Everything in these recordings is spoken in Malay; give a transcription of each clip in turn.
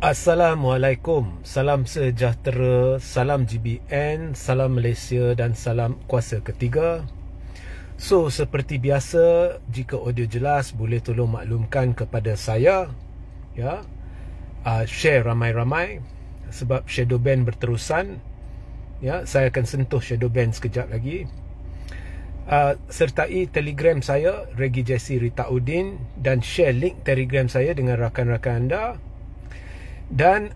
Assalamualaikum, salam sejahtera, salam GBN, salam Malaysia dan salam kuasa ketiga. So, seperti biasa, jika audio jelas boleh tolong maklumkan kepada saya, ya, share ramai-ramai sebab shadow ban berterusan. Ya, saya akan sentuh shadow ban sekejap lagi. Sertai Telegram saya Regi Jesse Rita Udin dan share link Telegram saya dengan rakan-rakan anda. Dan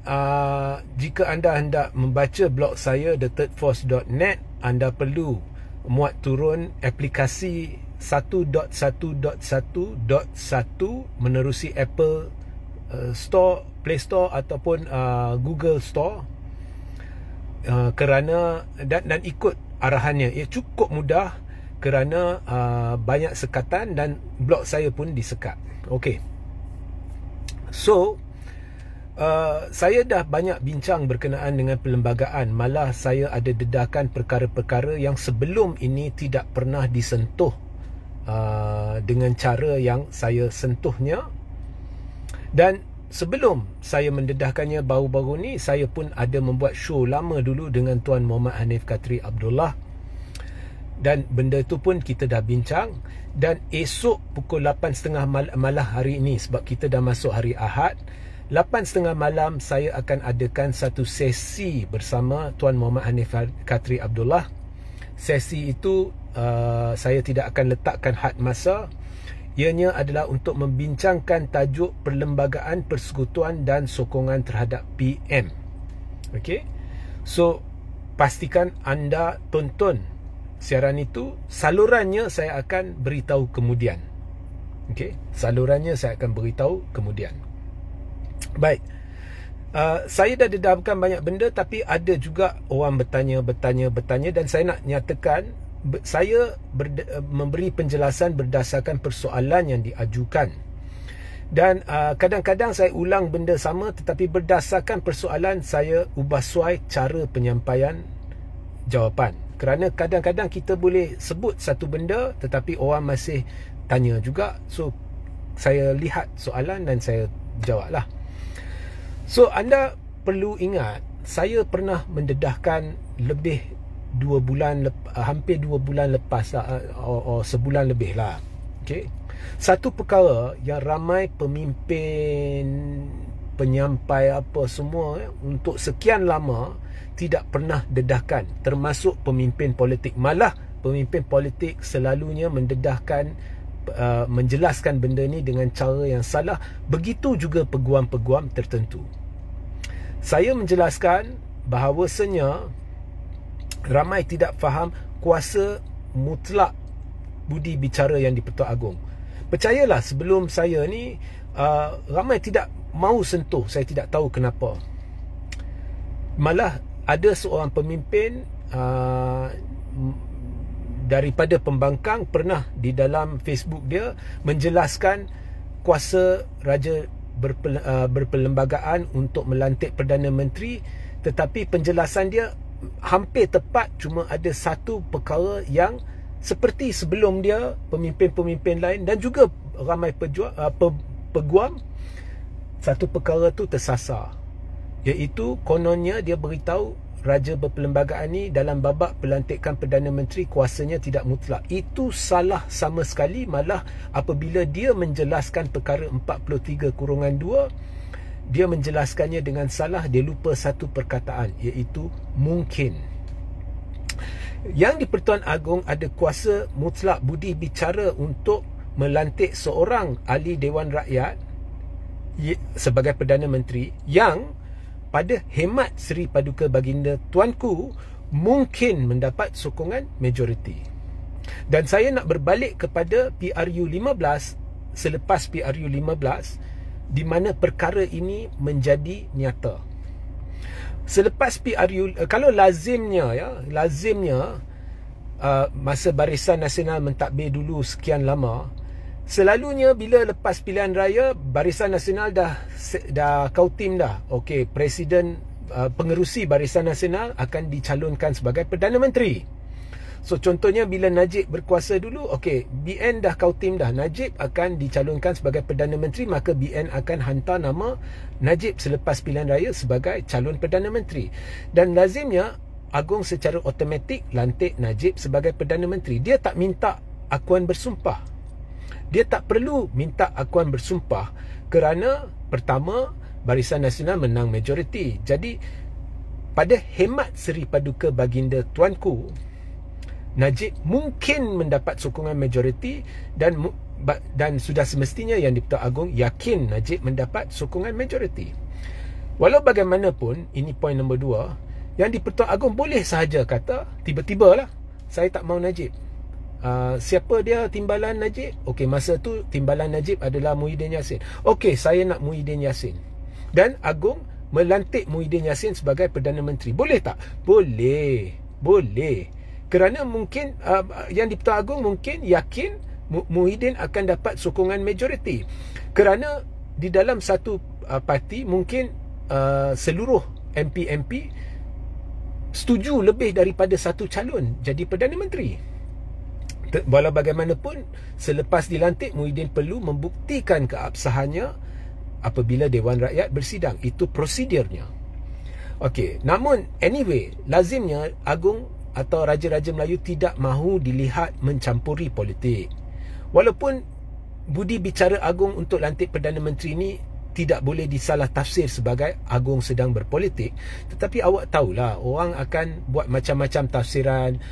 jika anda hendak membaca blog saya thethirdforce.net, anda perlu muat turun aplikasi 1.1.1.1 menerusi Apple Store, Play Store ataupun Google Store, kerana dan ikut arahannya. Ia cukup mudah kerana banyak sekatan dan blog saya pun disekat. Okey. So, saya dah banyak bincang berkenaan dengan perlembagaan. Malah saya ada dedahkan perkara-perkara yang sebelum ini tidak pernah disentuh dengan cara yang saya sentuhnya. Dan sebelum saya mendedahkannya baru-baru ni, saya pun ada membuat show lama dulu dengan Tuan Muhammad Hanif Katri Abdullah. Dan benda itu pun kita dah bincang. Dan esok pukul 8.30 malam hari ini, sebab kita dah masuk hari Ahad, 8.30 malam saya akan adakan satu sesi bersama Tuan Muhammad Hanif Katri Abdullah. Sesi itu saya tidak akan letakkan had masa. Ianya adalah untuk membincangkan tajuk perlembagaan, persekutuan dan sokongan terhadap PM. Okey. So, pastikan anda tonton siaran itu. Salurannya saya akan beritahu kemudian. Okey, salurannya saya akan beritahu kemudian. Baik, saya dah dedahkan banyak benda, tapi ada juga orang bertanya dan saya nak nyatakan saya memberi penjelasan berdasarkan persoalan yang diajukan. Dan kadang-kadang saya ulang benda sama, tetapi berdasarkan persoalan saya ubah suai cara penyampaian jawapan. Kerana kadang-kadang kita boleh sebut satu benda tetapi orang masih tanya juga. So, saya lihat soalan dan saya jawablah. So, anda perlu ingat, saya pernah mendedahkan lebih 2 bulan, hampir 2 bulan lepas lah, sebulan lebih lah. Okay? Satu perkara yang ramai pemimpin, penyampai apa semua untuk sekian lama tidak pernah dedahkan, termasuk pemimpin politik. Malah pemimpin politik selalunya mendedahkan, menjelaskan benda ni dengan cara yang salah. Begitu juga peguam-peguam tertentu. Saya menjelaskan bahawasanya ramai tidak faham kuasa mutlak budi bicara yang di-Pertuan Agong. Percayalah, sebelum saya ni ramai tidak mau sentuh. Saya tidak tahu kenapa. Malah ada seorang pemimpin daripada pembangkang pernah di dalam Facebook dia menjelaskan kuasa raja berperlembagaan untuk melantik Perdana Menteri, tetapi penjelasan dia hampir tepat, cuma ada satu perkara yang seperti sebelum dia pemimpin-pemimpin lain dan juga ramai peguam, satu perkara tu tersasar, iaitu kononnya dia beritahu raja berperlembagaan ni dalam babak pelantikan Perdana Menteri kuasanya tidak mutlak. Itu salah sama sekali. Malah apabila dia menjelaskan perkara 43/2, dia menjelaskannya dengan salah. Dia lupa satu perkataan, iaitu mungkin. Yang di Pertuan Agong ada kuasa mutlak budi bicara untuk melantik seorang ahli Dewan Rakyat sebagai Perdana Menteri yang pada hemat Seri Paduka Baginda Tuanku mungkin mendapat sokongan majoriti. Dan saya nak berbalik kepada PRU 15, selepas PRU 15, di mana perkara ini menjadi nyata. Selepas PRU, kalau lazimnya masa Barisan Nasional mentadbir dulu sekian lama, selalunya bila lepas pilihan raya, Barisan Nasional dah kautim dah. Okey, Presiden, pengerusi Barisan Nasional akan dicalonkan sebagai Perdana Menteri. So contohnya bila Najib berkuasa dulu, okey, BN dah kautim dah, Najib akan dicalonkan sebagai Perdana Menteri, maka BN akan hantar nama Najib selepas pilihan raya sebagai calon Perdana Menteri. Dan lazimnya Agong secara automatik lantik Najib sebagai Perdana Menteri. Dia tak minta akuan bersumpah. Dia tak perlu minta akuan bersumpah kerana pertama, Barisan Nasional menang majoriti. Jadi pada hemat Seri Paduka Baginda Tuanku, Najib mungkin mendapat sokongan majoriti dan sudah semestinya Yang di-Pertuan Agong yakin Najib mendapat sokongan majoriti. Walau bagaimanapun, ini poin nombor 2, Yang di-Pertuan Agong boleh sahaja kata tiba-tiba lah, saya tak mau Najib. Siapa dia timbalan Najib? Okey, masa tu timbalan Najib adalah Muhyiddin Yassin. Okey, saya nak Muhyiddin Yassin. Dan Agong melantik Muhyiddin Yassin sebagai Perdana Menteri. Boleh tak? Boleh. Kerana mungkin Yang di-Pertuan Agong mungkin yakin Muhyiddin akan dapat sokongan majoriti. Kerana di dalam satu parti mungkin seluruh MP setuju lebih daripada satu calon jadi Perdana Menteri. Walau bagaimanapun, selepas dilantik, Muhyiddin perlu membuktikan keabsahannya apabila Dewan Rakyat bersidang. Itu prosedurnya. Okey, namun anyway, lazimnya Agong atau Raja-Raja Melayu tidak mahu dilihat mencampuri politik. Walaupun budi bicara Agong untuk lantik Perdana Menteri ini tidak boleh disalah tafsir sebagai Agong sedang berpolitik, tetapi awak tahulah orang akan buat macam-macam tafsiran.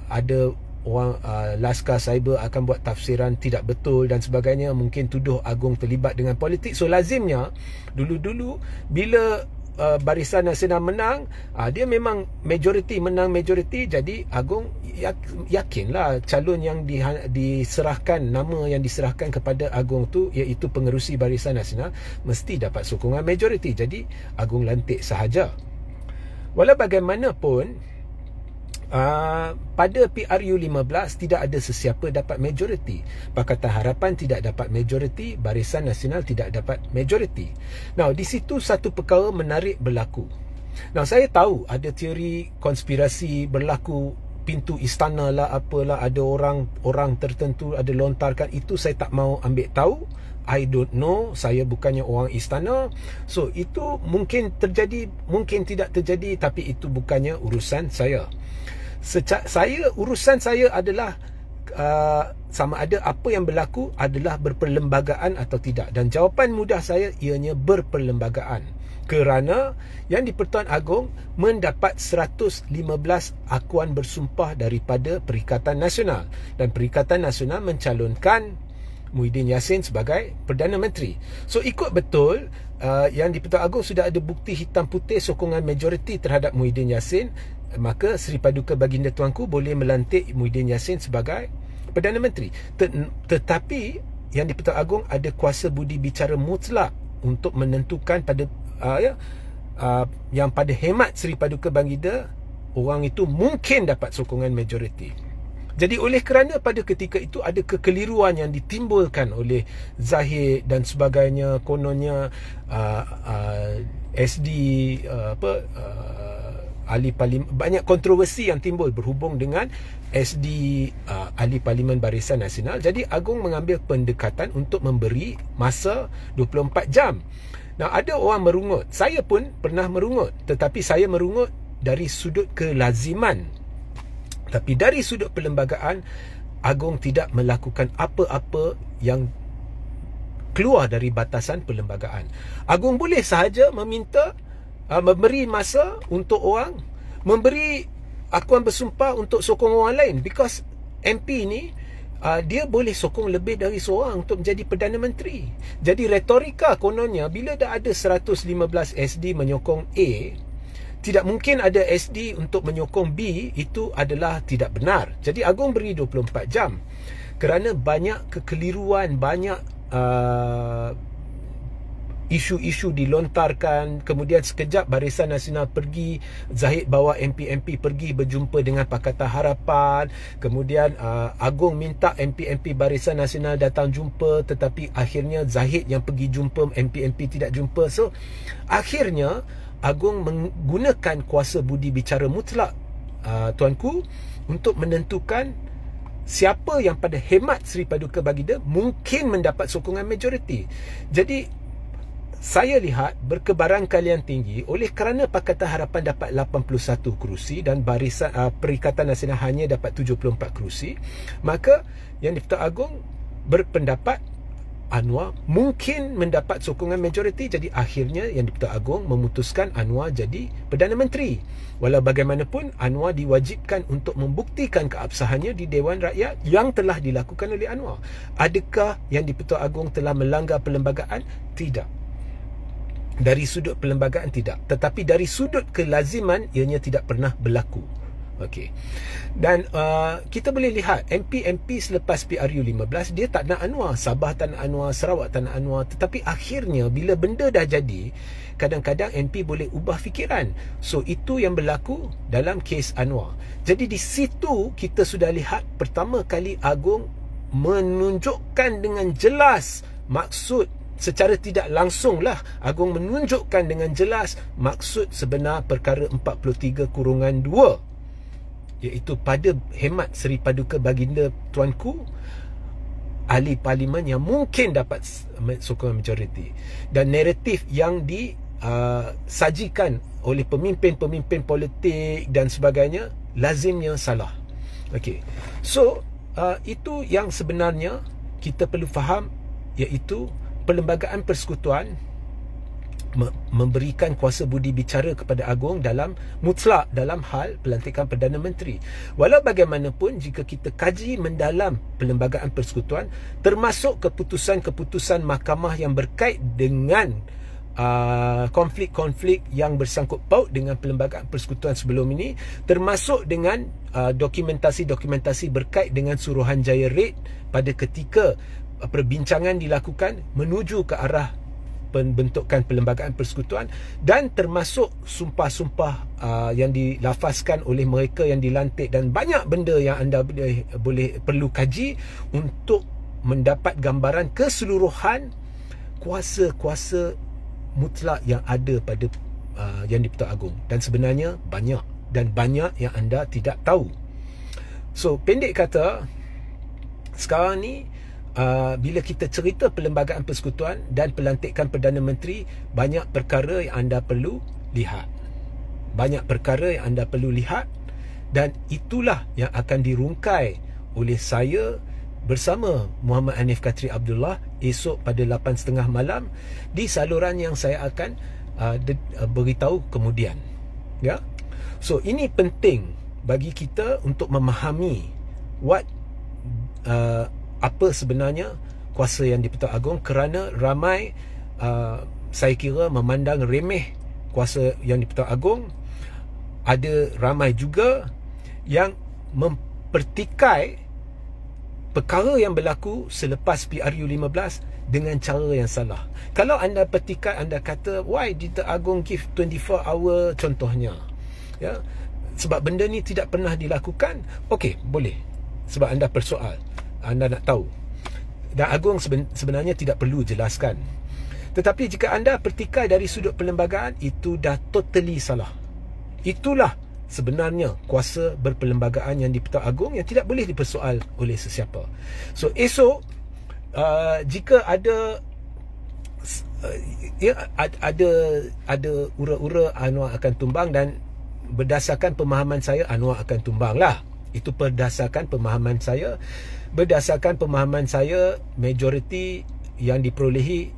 Ada orang Laskar Cyber akan buat tafsiran tidak betul dan sebagainya, mungkin tuduh Agong terlibat dengan politik. So lazimnya dulu-dulu bila Barisan Nasional menang, dia memang menang majoriti, jadi Agong yakinlah calon yang diserahkan, nama yang diserahkan kepada Agong tu, iaitu pengerusi Barisan Nasional, mesti dapat sokongan majoriti. Jadi Agong lantik sahaja. Walau bagaimanapun, pada PRU 15 tidak ada sesiapa dapat majoriti. Pakatan Harapan tidak dapat majoriti, Barisan Nasional tidak dapat majoriti. Now, di situ satu perkara menarik berlaku. Now, saya tahu ada teori konspirasi berlaku, pintu istana lah, apalah, ada orang tertentu ada lontarkan. Itu saya tak mau ambil tahu. I don't know, saya bukannya orang istana. So, itu mungkin terjadi, mungkin tidak terjadi, tapi itu bukannya urusan saya. Urusan saya adalah sama ada apa yang berlaku adalah berperlembagaan atau tidak. Dan jawapan mudah saya ianya berperlembagaan. Kerana Yang di-Pertuan Agong mendapat 115 akuan bersumpah daripada Perikatan Nasional. Dan Perikatan Nasional mencalonkan Muhyiddin Yassin sebagai Perdana Menteri. So ikut betul, Yang di-Pertuan Agong sudah ada bukti hitam putih sokongan majoriti terhadap Muhyiddin Yassin, maka Seri Paduka Baginda Tuanku boleh melantik Muhyiddin Yassin sebagai Perdana Menteri. Tetapi Yang di-Pertuan Agong ada kuasa budi bicara mutlak untuk menentukan pada yang pada hemat Seri Paduka Baginda, orang itu mungkin dapat sokongan majoriti. Jadi oleh kerana pada ketika itu ada kekeliruan yang ditimbulkan oleh Zahid dan sebagainya, kononnya SD ahli parlimen, banyak kontroversi yang timbul berhubung dengan SD ahli parlimen Barisan Nasional. Jadi Agong mengambil pendekatan untuk memberi masa 24 jam. Nah, ada orang merungut, saya pun pernah merungut, tetapi saya merungut dari sudut kelaziman. Tapi dari sudut perlembagaan, Agong tidak melakukan apa-apa yang keluar dari batasan perlembagaan. Agong boleh sahaja meminta, memberi masa untuk orang, memberi akuan bersumpah untuk sokong orang lain. Because MP ni, dia boleh sokong lebih dari seorang untuk menjadi Perdana Menteri. Jadi retorika kononnya, bila dah ada 115 SD menyokong A, tidak mungkin ada SD untuk menyokong B, itu adalah tidak benar. Jadi Agong beri 24 jam. Kerana banyak kekeliruan, banyak isu-isu dilontarkan. Kemudian sekejap Barisan Nasional pergi, Zahid bawa MP-MP pergi berjumpa dengan Pakatan Harapan. Kemudian Agong minta MP-MP Barisan Nasional datang jumpa, tetapi akhirnya Zahid yang pergi jumpa, MP-MP tidak jumpa. So akhirnya Agong menggunakan kuasa budi bicara mutlak tuanku, untuk menentukan siapa yang pada hemat Seri Paduka Baginda mungkin mendapat sokongan majoriti. Jadi saya lihat berkebaran kalian tinggi oleh kerana Pakatan Harapan dapat 81 kerusi dan barisan Perikatan Nasional hanya dapat 74 kerusi, maka Yang di-Pertuan Agong berpendapat Anwar mungkin mendapat sokongan majoriti. Jadi akhirnya Yang di-Pertuan Agong memutuskan Anwar jadi Perdana Menteri. Walau bagaimanapun, Anwar diwajibkan untuk membuktikan keabsahannya di Dewan Rakyat yang telah dilakukan oleh Anwar. Adakah Yang di-Pertuan Agong telah melanggar perlembagaan? Tidak. Dari sudut perlembagaan tidak, tetapi dari sudut kelaziman ianya tidak pernah berlaku. Okey. Dan kita boleh lihat MP selepas PRU15 dia tak nak Anwar, Sabah tak nak Anwar, Sarawak tak nak Anwar, tetapi akhirnya bila benda dah jadi, kadang-kadang MP boleh ubah fikiran. So itu yang berlaku dalam kes Anwar. Jadi di situ kita sudah lihat pertama kali Agong menunjukkan dengan jelas maksud, secara tidak langsung lah Agong menunjukkan dengan jelas maksud sebenar perkara 43/2, iaitu pada hemat Seri Paduka Baginda tuanku, ahli parlimen yang mungkin dapat sokongan majoriti. Dan naratif yang disajikan oleh pemimpin-pemimpin politik dan sebagainya lazimnya salah. Okey. So itu yang sebenarnya kita perlu faham, iaitu Perlembagaan Persekutuan memberikan kuasa budi bicara kepada Agong dalam mutlak dalam hal pelantikan Perdana Menteri. Walau bagaimanapun, jika kita kaji mendalam Perlembagaan Persekutuan, termasuk keputusan-keputusan mahkamah yang berkait dengan konflik-konflik yang bersangkut paut dengan Perlembagaan Persekutuan sebelum ini, termasuk dengan dokumentasi-dokumentasi berkait dengan Suruhanjaya Raid pada ketika perbincangan dilakukan menuju ke arah pembentukan Perlembagaan Persekutuan, dan termasuk sumpah-sumpah yang dilafazkan oleh mereka yang dilantik, dan banyak benda yang anda perlu kaji untuk mendapat gambaran keseluruhan kuasa-kuasa mutlak yang ada pada Yang di-Pertuan Agong. Dan sebenarnya banyak, dan banyak yang anda tidak tahu. So pendek kata, sekarang ni bila kita cerita Perlembagaan Persekutuan dan pelantikan Perdana Menteri, banyak perkara yang anda perlu lihat. Banyak perkara yang anda perlu lihat, dan itulah yang akan dirungkai oleh saya bersama Muhammad Hanif Katri Abdullah esok pada 8.30 malam di saluran yang saya akan beritahu kemudian. Ya. So ini penting bagi kita untuk memahami apa sebenarnya kuasa Yang di-Pertuan Agong, kerana ramai saya kira memandang remeh kuasa Yang di-Pertuan Agong. Ada ramai juga yang mempertikai perkara yang berlaku selepas PRU15 dengan cara yang salah. Kalau anda pertikai, anda kata why did the Agong give 24 hour contohnya, ya, sebab benda ni tidak pernah dilakukan. Okey, boleh, sebab anda persoal, anda nak tahu, dan Agong sebenarnya tidak perlu jelaskan. Tetapi jika anda pertikai dari sudut perlembagaan, itu dah totally salah. Itulah sebenarnya kuasa berperlembagaan Yang di-Pertuan Agong yang tidak boleh dipersoal oleh sesiapa. So esok jika ada ada ura-ura Anwar akan tumbang, dan berdasarkan pemahaman saya Anwar akan tumbang lah. Itu berdasarkan pemahaman saya. Berdasarkan pemahaman saya, majoriti yang diperolehi,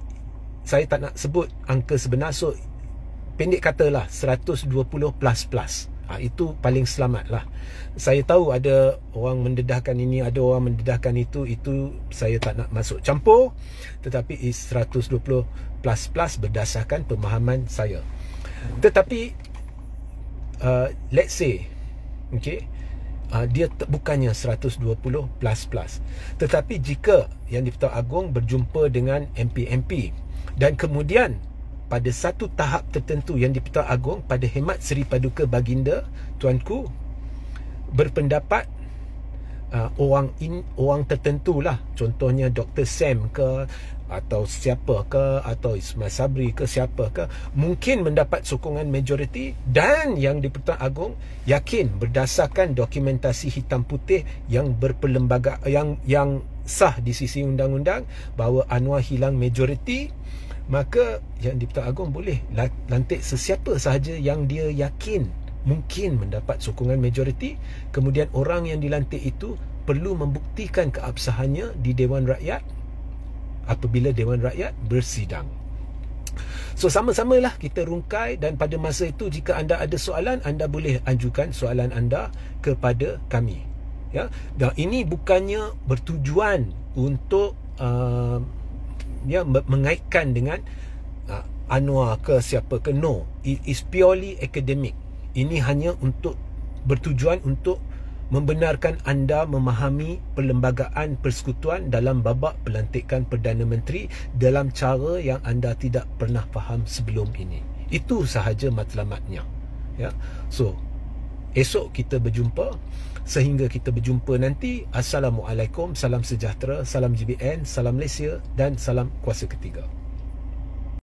saya tak nak sebut angka sebenar, so pendek katalah 120 plus. Itu paling selamat lah. Saya tahu ada orang mendedahkan ini, ada orang mendedahkan itu saya tak nak masuk campur, tetapi 120 plus berdasarkan pemahaman saya. Tetapi let's say, okay, dia bukannya 120 plus. Tetapi jika Yang di-Pertuan Agong berjumpa dengan MP dan kemudian pada satu tahap tertentu Yang di-Pertuan Agong pada hemat Seri Paduka Baginda tuanku berpendapat orang tertentu lah, contohnya Dr. Sam ke, atau siapa ke, atau Ismail Sabri ke, siapa ke, mungkin mendapat sokongan majoriti, dan yang di-Pertuan Agong yakin berdasarkan dokumentasi hitam putih yang yang sah di sisi undang-undang bahawa Anwar hilang majoriti, maka yang di-Pertuan Agong boleh lantik sesiapa sahaja yang dia yakin mungkin mendapat sokongan majoriti. Kemudian orang yang dilantik itu perlu membuktikan keabsahannya di Dewan Rakyat apabila Dewan Rakyat bersidang. So sama-samalah kita rungkai, dan pada masa itu jika anda ada soalan, anda boleh ajukan soalan anda kepada kami. Ya, dan ini bukannya bertujuan untuk mengaitkan dengan Anwar ke siapa ke, no. It is purely academic. Ini hanya untuk bertujuan untuk membenarkan anda memahami perlembagaan persekutuan dalam babak pelantikan Perdana Menteri dalam cara yang anda tidak pernah faham sebelum ini. Itu sahaja matlamatnya. Ya. So, esok kita berjumpa. Sehingga kita berjumpa nanti, Assalamualaikum, salam sejahtera, salam GBN, salam Malaysia dan salam kuasa ketiga.